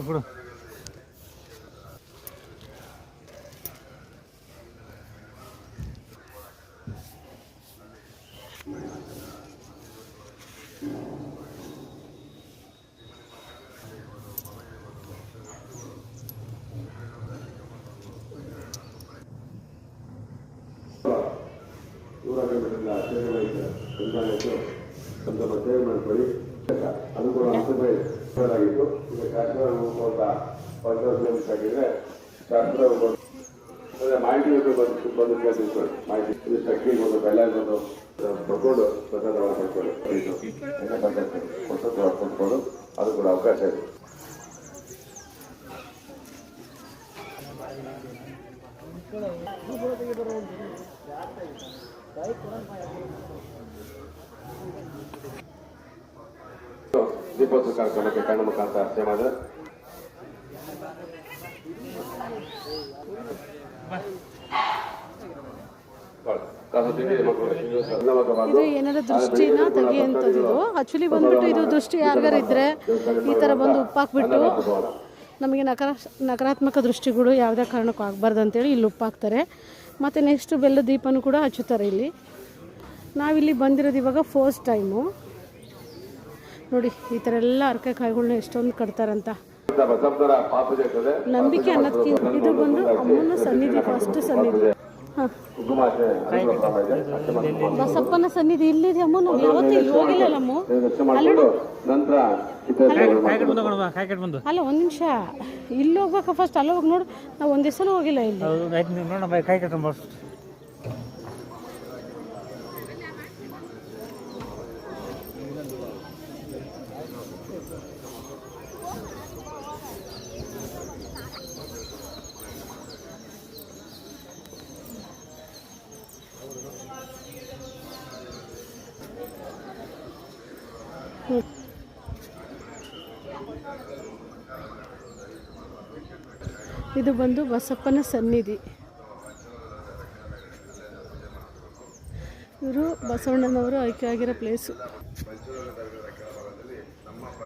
ಬಿಡು. ಸೇವೆ ಮಾಡ್ಕೊಳ್ಳಿ. ಅದು ಕೂಡ ಆಗಿತ್ತು. ಈಗ ಶಾಸ್ತ್ರ ಆಗಿದ್ರೆ ಶಾಸ್ತ್ರ ಮಾಹಿತಿ ಬಂದು ಕೇಳ್ತಿಳ್ಕೊಳ್ಳಿ. ಮಾಹಿತಿ ಅಕ್ಕಿ ಬಂದು ಬೆಲ್ಲ ಬಂದು ತಗೊಂಡು ಪ್ರಸಾದ ಪಡ್ಕೊಳ್ಳಿ. ಎಣ್ಣೆ ಪದಾರ್ಥ ಕೊಟ್ಕೊಂಡು ಅದು ಕೂಡ ಅವಕಾಶ ಇದೆ. ದೀಪೋತ್ಸವ ಕಾರ್ಯಕ್ರಮಕ್ಕೆ ಕಣ್ಣು ಮುಖಾಂತರ ಸೇವೆ ಮಾಡಿದ್ರೆ ಇದು ಏನಾದ್ರು ದೃಷ್ಟಿನ ತೆಗಿಯುವಂಥದ್ದು. ಆಕ್ಚುಲಿ ಬಂದ್ಬಿಟ್ಟು ಇದು ದೃಷ್ಟಿ ಯಾರಿಗಾರು ಇದ್ರೆ ಈ ಥರ ಬಂದು ಉಪ್ಪಾಕ್ಬಿಟ್ಟು ನಮಗೆ ನಕಾರಾತ್ಮಕ ದೃಷ್ಟಿಗಳು ಯಾವುದೇ ಕಾರಣಕ್ಕೂ ಆಗಬಾರ್ದು ಅಂತೇಳಿ ಇಲ್ಲಿ ಉಪ್ಪಾಕ್ತಾರೆ. ಮತ್ತು ನೆಕ್ಸ್ಟ್ ಬೆಲ್ಲ ದೀಪನೂ ಕೂಡ ಹಚ್ಚುತ್ತಾರೆ ಇಲ್ಲಿ. ನಾವಿಲ್ಲಿ ಬಂದಿರೋದು ಇವಾಗ ಫಸ್ಟ್ ಟೈಮು. ನೋಡಿ ಈ ಥರ ಎಲ್ಲ ಅರ್ಕೆ ಕಾಯಿಗಳನ್ನ ಎಷ್ಟೊಂದು ಕಟ್ತಾರಂತ. ನಂಬಿಕೆ ಅನ್ನೋದಕ್ಕಿಂತ ಇದು ಬಂದು ಅಮ್ಮನ ಸನ್ನಿಧಿ, ಫಸ್ಟ್ ಸನ್ನಿಧಿ. ಹಾಂ, ಬಸಪ್ಪನ ಸನ್ನಿಧಿ ಇಲ್ಲಿದೆ ಅಮ್ಮ. ನಾವು ಯಾವತ್ತೂ ಇಲ್ಲಿ ಹೋಗಿಲ್ಲ ನಮ್ಮ. ಅಲ್ಲ ಒಂದು ನಿಮಿಷ, ಇಲ್ಲಿ ಹೋಗ್ಬೇಕಾ ಫಸ್ಟ್? ಅಲ್ಲಿ ಹೋಗಿ ನೋಡು, ನಾವು ಒಂದು ದಿವಸನೂ ಹೋಗಿಲ್ಲ ಇಲ್ಲಿ. ಇದು ಬಂದು ಬಸಪ್ಪನ ಸನ್ನಿಧಿ. ಇವರು ಬಸವಣ್ಣನವರು ಆಯ್ಕೆ ಆಗಿರೋ ಪ್ಲೇಸು.